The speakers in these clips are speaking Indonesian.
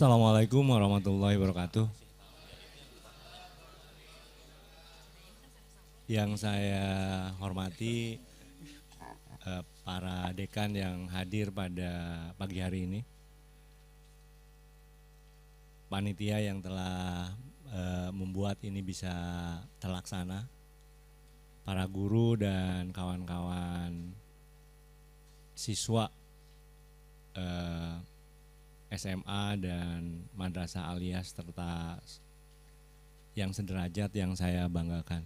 Assalamualaikum warahmatullahi wabarakatuh. Yang saya hormati para dekan yang hadir pada pagi hari ini, panitia yang telah membuat ini bisa terlaksana, para guru dan kawan-kawan siswa SMA dan Madrasah Aliyah serta yang sederajat yang saya banggakan.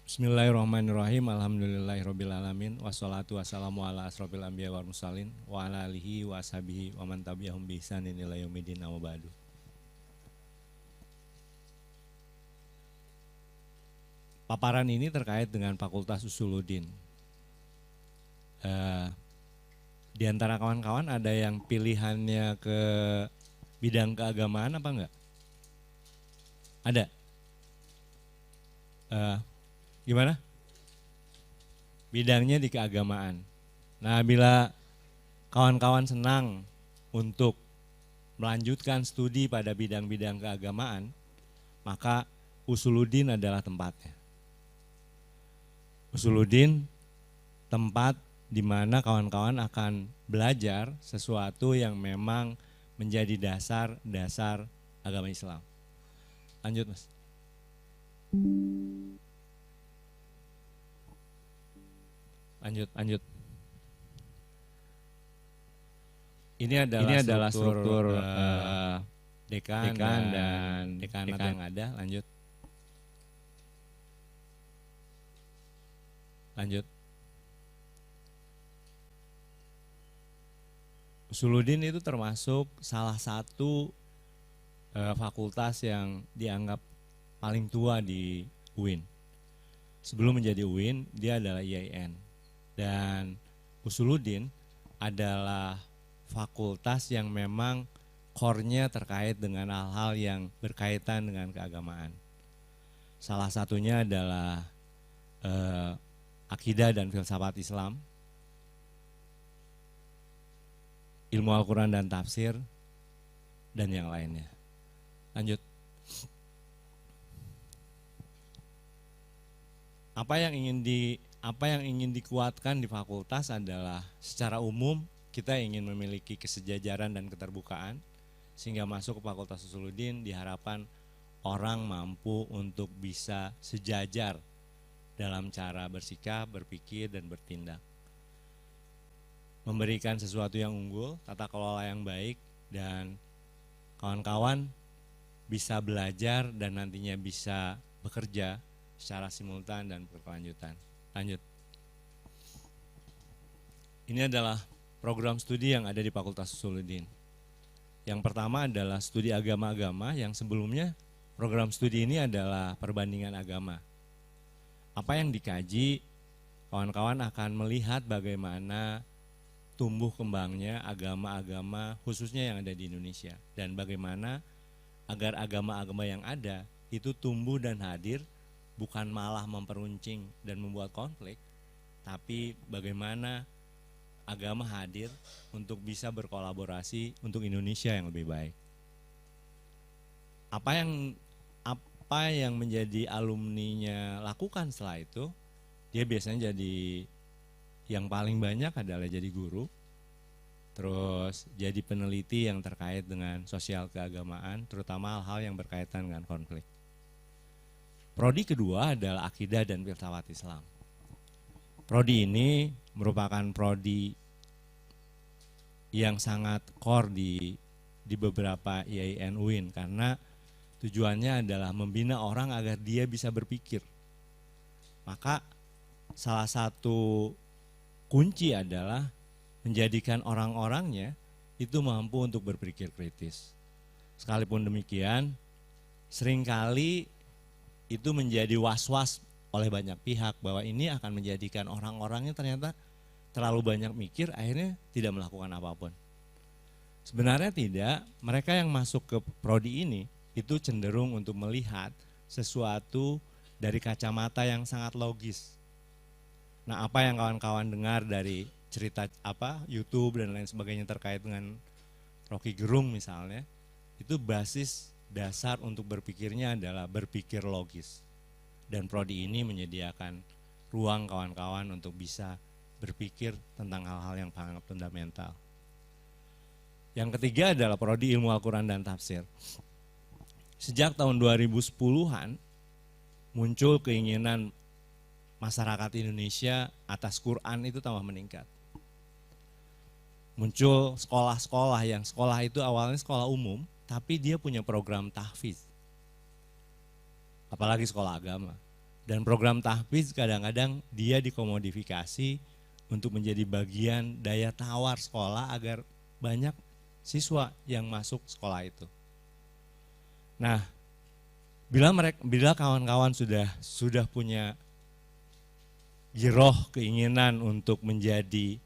Bismillahirrahmanirrahim. Alhamdulillahirrabbilalamin. Wassalatu wassalamu ala asrofil anbiya wal mursalin wa ala alihi wa ashabihi wa man tabi'ahum bi ihsanin ila yaumidin amma ba'du. Paparan ini terkait dengan Fakultas Usuluddin. Di antara kawan-kawan ada yang pilihannya ke bidang keagamaan apa enggak? Ada? Gimana? Bidangnya di keagamaan. Nah, bila kawan-kawan senang untuk melanjutkan studi pada bidang-bidang keagamaan, maka Usuluddin adalah tempatnya. Usuluddin tempat di mana kawan-kawan akan belajar sesuatu yang memang menjadi dasar-dasar agama Islam. Lanjut, Mas. Lanjut. Ini adalah struktur dekan dan dekanat yang ada. Lanjut. Usuluddin itu termasuk salah satu fakultas yang dianggap paling tua di UIN. Sebelum menjadi UIN, dia adalah IAIN. Dan Usuluddin adalah fakultas yang memang core-nya terkait dengan hal-hal yang berkaitan dengan keagamaan. Salah satunya adalah akidah dan filsafat Islam, ilmu Al-Quran dan tafsir, dan yang lainnya. Lanjut. Apa yang ingin dikuatkan di fakultas adalah secara umum kita ingin memiliki kesejajaran dan keterbukaan, sehingga masuk ke Fakultas Usuluddin diharapkan orang mampu untuk bisa sejajar dalam cara bersikap, berpikir, dan bertindak. Memberikan sesuatu yang unggul, tata kelola yang baik, dan kawan-kawan bisa belajar dan nantinya bisa bekerja secara simultan dan berkelanjutan. Lanjut. Ini adalah program studi yang ada di Fakultas Usuluddin. Yang pertama adalah studi agama-agama, yang sebelumnya program studi ini adalah perbandingan agama. Apa yang dikaji, kawan-kawan akan melihat bagaimana tumbuh kembangnya agama-agama khususnya yang ada di Indonesia, dan bagaimana agar agama-agama yang ada itu tumbuh dan hadir, bukan malah memperuncing dan membuat konflik, tapi bagaimana agama hadir untuk bisa berkolaborasi untuk Indonesia yang lebih baik. Apa yang menjadi alumninya lakukan setelah itu, dia biasanya jadi yang paling banyak adalah jadi guru, terus jadi peneliti yang terkait dengan sosial keagamaan, terutama hal-hal yang berkaitan dengan konflik. Prodi kedua adalah akidah dan filsafat Islam. Prodi ini merupakan prodi yang sangat core di beberapa IAIN UIN, karena tujuannya adalah membina orang agar dia bisa berpikir. Maka salah satu kunci adalah menjadikan orang-orangnya itu mampu untuk berpikir kritis. Sekalipun demikian, seringkali itu menjadi was-was oleh banyak pihak bahwa ini akan menjadikan orang-orangnya ternyata terlalu banyak mikir, akhirnya tidak melakukan apapun. Sebenarnya tidak, mereka yang masuk ke prodi ini itu cenderung untuk melihat sesuatu dari kacamata yang sangat logis. Nah, apa yang kawan-kawan dengar dari cerita YouTube dan lain sebagainya terkait dengan Rocky Gerung misalnya, itu basis dasar untuk berpikirnya adalah berpikir logis. Dan prodi ini menyediakan ruang kawan-kawan untuk bisa berpikir tentang hal-hal yang sangat fundamental. Yang ketiga adalah prodi ilmu Al-Quran dan tafsir. Sejak tahun 2010-an muncul keinginan masyarakat Indonesia atas Quran itu tambah meningkat. Muncul sekolah-sekolah yang sekolah itu awalnya sekolah umum, tapi dia punya program tahfiz. Apalagi sekolah agama. Dan program tahfiz kadang-kadang dia dikomodifikasi untuk menjadi bagian daya tawar sekolah agar banyak siswa yang masuk sekolah itu. Nah, bila kawan-kawan sudah punya giroh keinginan untuk menjadi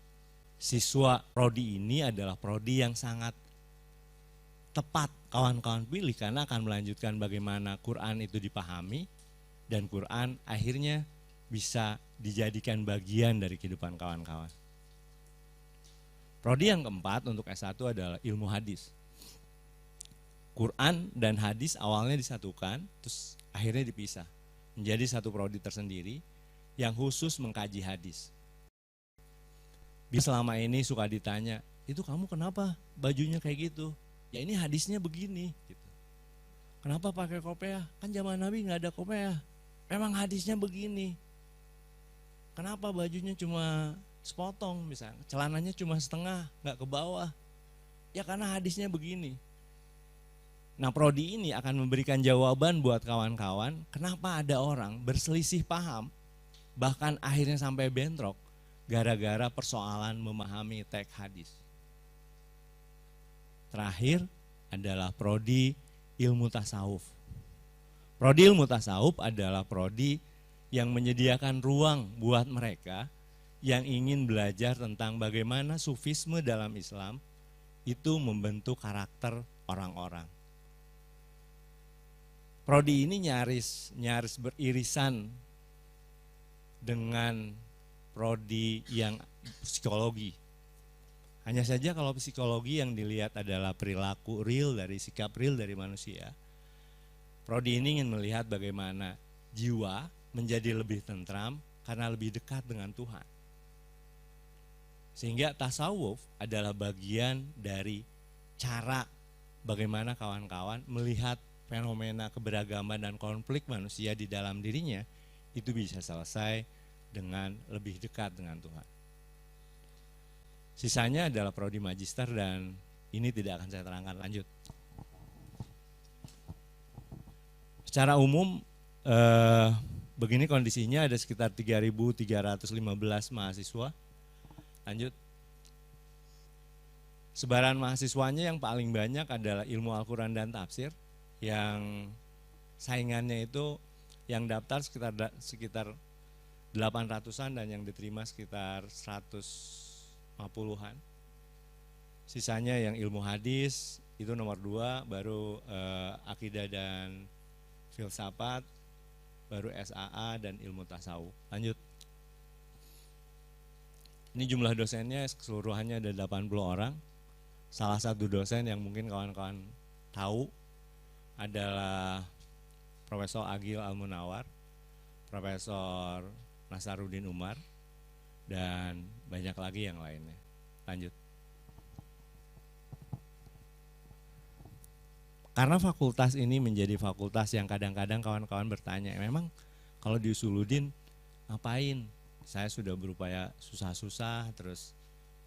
siswa, prodi ini adalah prodi yang sangat tepat kawan-kawan pilih karena akan melanjutkan bagaimana Quran itu dipahami dan Quran akhirnya bisa dijadikan bagian dari kehidupan kawan-kawan. Prodi yang keempat untuk S1 adalah ilmu hadis. Quran dan hadis awalnya disatukan, terus akhirnya dipisah menjadi satu prodi tersendiri yang khusus mengkaji hadis. Selama ini suka ditanya, itu kamu kenapa bajunya kayak gitu? Ya ini hadisnya begini. Gitu. Kenapa pakai kopiah? Kan zaman Nabi nggak ada kopiah. Memang hadisnya begini. Kenapa bajunya cuma sepotong misalnya, celananya cuma setengah, nggak ke bawah? Ya karena hadisnya begini. Nah, prodi ini akan memberikan jawaban buat kawan-kawan kenapa ada orang berselisih paham, bahkan akhirnya sampai bentrok, gara-gara persoalan memahami teks hadis. Terakhir adalah prodi ilmu tasawuf. Prodi ilmu tasawuf adalah prodi yang menyediakan ruang buat mereka yang ingin belajar tentang bagaimana sufisme dalam Islam itu membentuk karakter orang-orang. Prodi ini nyaris beririsan dengan prodi yang psikologi. Hanya saja kalau psikologi yang dilihat adalah perilaku real dari sikap real dari manusia. Prodi ini ingin melihat bagaimana jiwa menjadi lebih tentram karena lebih dekat dengan Tuhan. Sehingga tasawuf adalah bagian dari cara bagaimana kawan-kawan melihat fenomena keberagaman dan konflik manusia di dalam dirinya itu bisa selesai dengan lebih dekat dengan Tuhan. Sisanya adalah prodi magister dan ini tidak akan saya terangkan lanjut. Secara umum begini kondisinya, ada sekitar 3.315 mahasiswa. Lanjut. Sebaran mahasiswanya yang paling banyak adalah ilmu Al-Quran dan tafsir, yang saingannya itu yang daftar sekitar 800-an dan yang diterima sekitar 150-an. Sisanya yang ilmu hadis itu nomor 2, baru akidah dan filsafat, baru SAA dan ilmu tasawuf. Lanjut. Ini jumlah dosennya keseluruhannya ada 80 orang. Salah satu dosen yang mungkin kawan-kawan tahu adalah Profesor Agil Al-Munawar, Profesor Nasaruddin Umar, dan banyak lagi yang lainnya. Lanjut. Karena fakultas ini menjadi fakultas yang kadang-kadang kawan-kawan bertanya, memang kalau di Usuluddin ngapain? Saya sudah berupaya susah-susah terus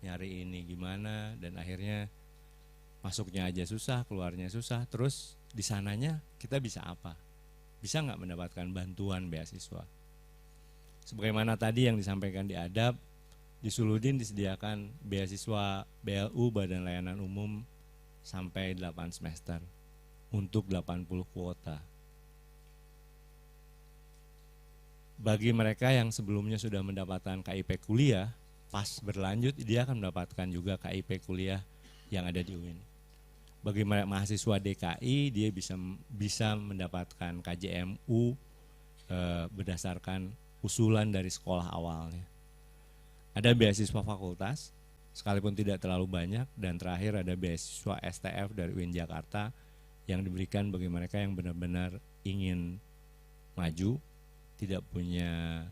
nyari ini gimana, dan akhirnya masuknya aja susah, keluarnya susah, terus di sananya kita bisa apa? Bisa nggak mendapatkan bantuan beasiswa? Sebagaimana tadi yang disampaikan di adab, di Usuluddin disediakan beasiswa BLU Badan Layanan Umum sampai 8 semester untuk 80 kuota. Bagi mereka yang sebelumnya sudah mendapatkan KIP kuliah, pas berlanjut dia akan mendapatkan juga KIP kuliah yang ada di UIN. Bagi mahasiswa DKI dia bisa mendapatkan KJMU berdasarkan usulan dari sekolah awalnya. Ada beasiswa fakultas sekalipun tidak terlalu banyak. Dan terakhir ada beasiswa STF dari UIN Jakarta yang diberikan bagi mereka yang benar-benar ingin maju, tidak punya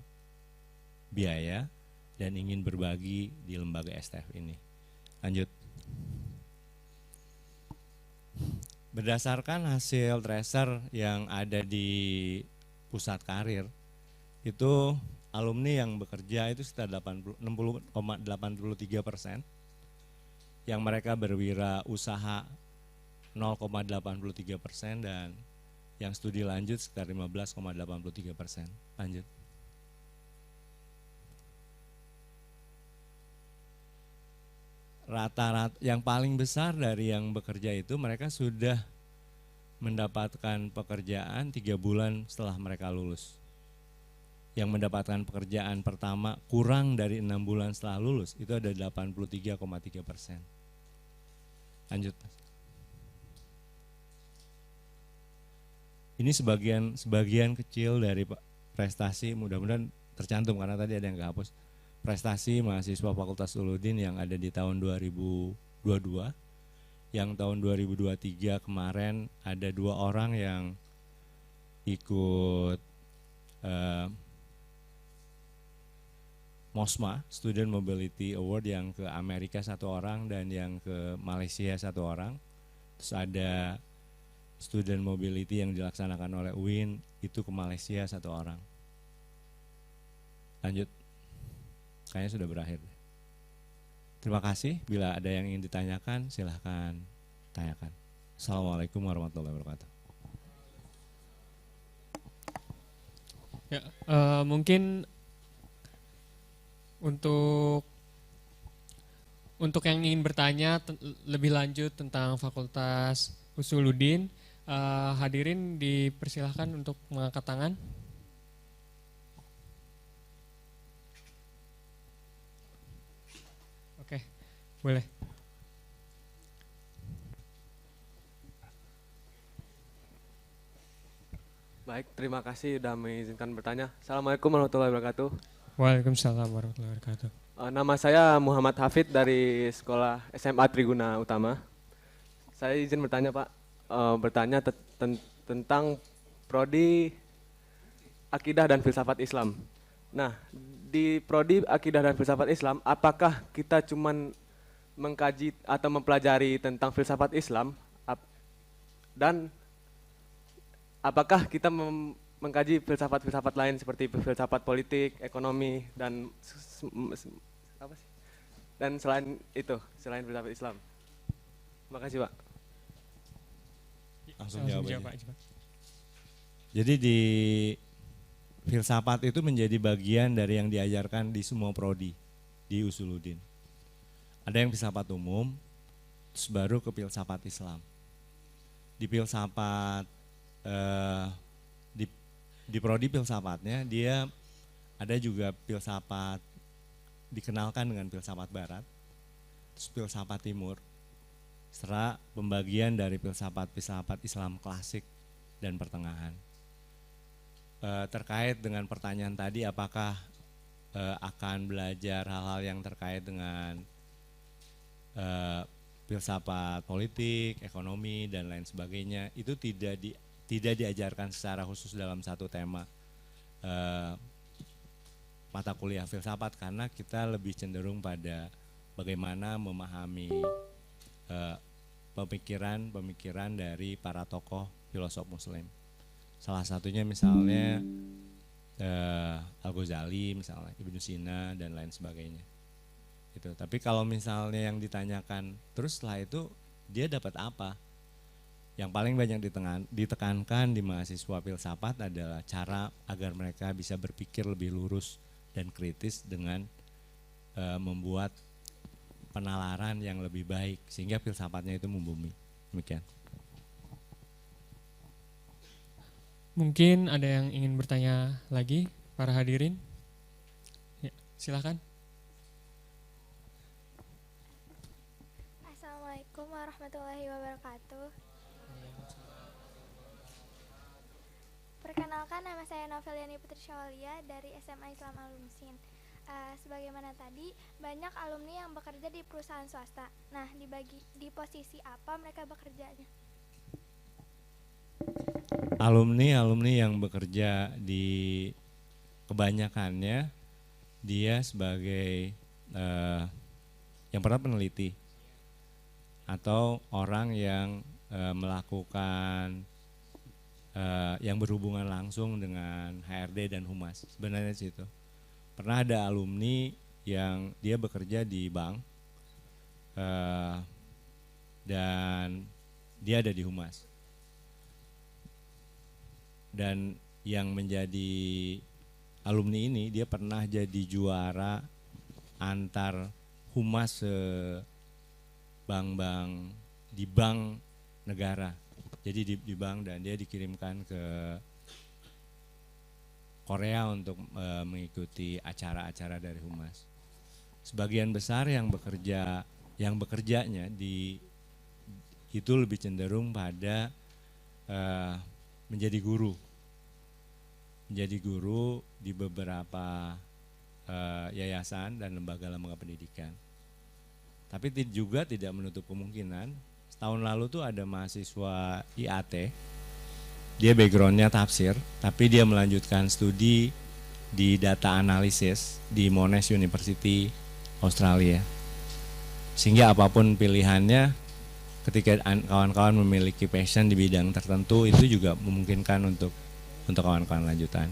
biaya, dan ingin berbagi di lembaga STF ini. Lanjut. Berdasarkan hasil tracer yang ada di pusat karir, itu alumni yang bekerja itu sekitar 60,83%, yang mereka berwirausaha 0,83%, dan yang studi lanjut sekitar 15,83%. Lanjut. Rata-rata yang paling besar dari yang bekerja itu mereka sudah mendapatkan pekerjaan 3 bulan setelah mereka lulus. Yang mendapatkan pekerjaan pertama kurang dari 6 bulan setelah lulus itu ada 83,3%. Lanjut. Ini sebagian kecil dari prestasi, mudah-mudahan tercantum karena tadi ada yang kehapus. Prestasi mahasiswa Fakultas Uludin yang ada di tahun 2022. Yang tahun 2023 kemarin ada 2 orang yang ikut MOSMA, Student Mobility Award, yang ke Amerika 1 orang dan yang ke Malaysia 1 orang. Terus ada Student Mobility yang dilaksanakan oleh UIN itu ke Malaysia 1 orang. Lanjut. Kayaknya sudah berakhir. Terima kasih. Bila ada yang ingin ditanyakan, silahkan tanyakan. Assalamualaikum warahmatullahi wabarakatuh. Ya, mungkin untuk yang ingin bertanya lebih lanjut tentang Fakultas Usuluddin, hadirin dipersilahkan untuk mengangkat tangan. Oke, boleh. Baik, terima kasih sudah mengizinkan bertanya. Assalamualaikum warahmatullahi wabarakatuh. Waalaikumsalam warahmatullahi wabarakatuh. Nama saya Muhammad Hafid dari Sekolah SMA Triguna Utama. Saya izin bertanya Pak, bertanya tentang Prodi Akidah dan Filsafat Islam. Nah, di Prodi Akidah dan Filsafat Islam, apakah kita cuman mengkaji atau mempelajari tentang filsafat Islam, dan apakah kita mengkaji filsafat-filsafat lain seperti filsafat politik, ekonomi, dan dan selain itu, selain filsafat Islam? Terima kasih Pak. Langsung jawab aja. Jadi di filsafat itu menjadi bagian dari yang diajarkan di semua prodi di Usuluddin. Ada yang filsafat umum, terus baru ke filsafat Islam. Di filsafat di prodi filsafatnya dia ada juga filsafat, dikenalkan dengan filsafat Barat, terus filsafat Timur, serta pembagian dari filsafat Islam klasik dan pertengahan. Terkait dengan pertanyaan tadi, apakah akan belajar hal-hal yang terkait dengan filsafat politik, ekonomi, dan lain sebagainya, itu tidak diajarkan secara khusus dalam satu tema mata kuliah filsafat, karena kita lebih cenderung pada bagaimana memahami pemikiran dari para tokoh filosof Muslim. Salah satunya misalnya Al-Ghazali, misalnya Ibnu Sina, dan lain sebagainya. Gitu. Tapi kalau misalnya yang ditanyakan, terus setelah itu dia dapat apa? Yang paling banyak ditekankan di mahasiswa filsafat adalah cara agar mereka bisa berpikir lebih lurus dan kritis dengan membuat penalaran yang lebih baik sehingga filsafatnya itu membumi. Demikian. Mungkin ada yang ingin bertanya lagi, para hadirin? Ya, silakan. Assalamualaikum warahmatullahi wabarakatuh. Perkenalkan, nama saya Noveliani Putri Syaulia dari SMA Islam Al-Musin. Sebagaimana tadi, banyak alumni yang bekerja di perusahaan swasta. Nah, di posisi apa mereka bekerjanya? Alumni yang bekerja di kebanyakannya dia sebagai yang pertama peneliti atau orang yang melakukan yang berhubungan langsung dengan HRD dan humas. Sebenarnya sih itu. Pernah ada alumni yang dia bekerja di bank dan dia ada di humas. Dan yang menjadi alumni ini dia pernah jadi juara antar humas bank-bank di bank negara. Jadi di bank, dan dia dikirimkan ke Korea untuk mengikuti acara-acara dari humas. Sebagian besar yang bekerjanya itu lebih cenderung pada menjadi guru di beberapa yayasan dan lembaga-lembaga pendidikan. Tapi juga tidak menutup kemungkinan, setahun lalu tuh ada mahasiswa IAT, dia backgroundnya tafsir, tapi dia melanjutkan studi di data analisis di Monash University, Australia. Sehingga apapun pilihannya, ketika kawan-kawan memiliki passion di bidang tertentu, itu juga memungkinkan untuk kawan-kawan lanjutan.